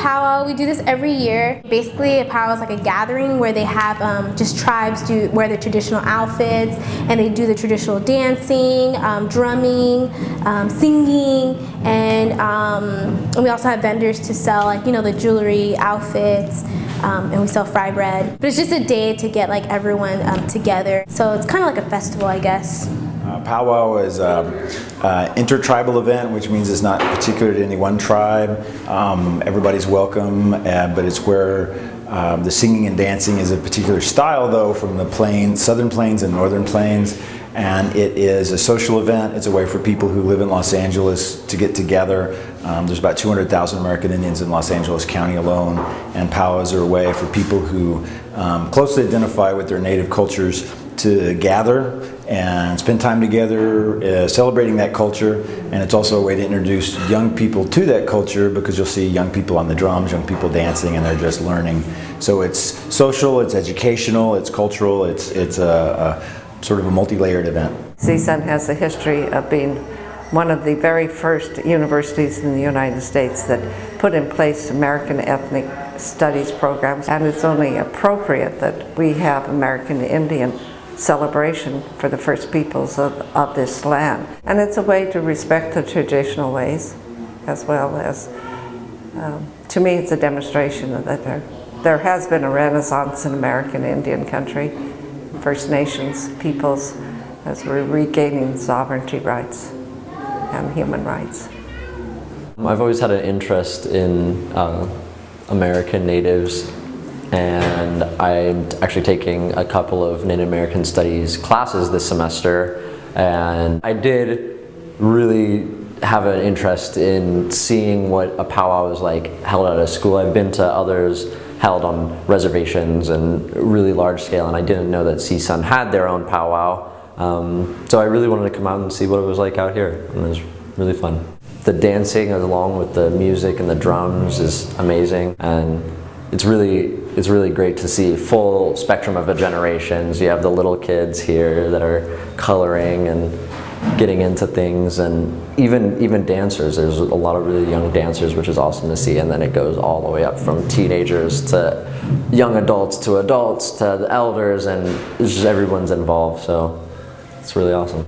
PowWow, we do this every year. Basically, a PowWow is like a gathering where they have just tribes wear their traditional outfits, and they do the traditional dancing, drumming, singing, and we also have vendors to sell, like, you know, the jewelry, outfits, and we sell fry bread. But it's just a day to get like everyone together. So it's kind of like a festival, I guess. PowWow is an intertribal event, which means it's not particular to any one tribe. Everybody's welcome, but it's where the singing and dancing is a particular style, though, from the plains, southern plains and northern plains. And it is a social event. It's a way for people who live in Los Angeles to get together. There's about 200,000 American Indians in Los Angeles County alone, and powwows are a way for people who closely identify with their native cultures to gather and spend time together celebrating that culture. And it's also a way to introduce young people to that culture, because you'll see young people on the drums, young people dancing, and they're just learning. So it's social, it's educational, it's cultural, it's a sort of a multi-layered event. CSUN has a history of being one of the very first universities in the United States that put in place American ethnic studies programs, and it's only appropriate that we have American Indian celebration for the first peoples of this land. And it's a way to respect the traditional ways, as well as, to me, it's a demonstration that there has been a renaissance in American Indian country, First Nations peoples, as we're regaining sovereignty rights and human rights. I've always had an interest in American natives, and I'm actually taking a couple of Native American Studies classes this semester, and I did really have an interest in seeing what a powwow is like held at a school. I've been to others held on reservations and really large scale, and I didn't know that CSUN had their own powwow. So I really wanted to come out and see what it was like out here, and it was really fun. The dancing along with the music and the drums is amazing, and it's really great to see full spectrum of the generations. You have the little kids here that are coloring and getting into things, and even dancers. There's a lot of really young dancers, which is awesome to see, and then it goes all the way up from teenagers to young adults to the elders, and it's just everyone's involved, so it's really awesome.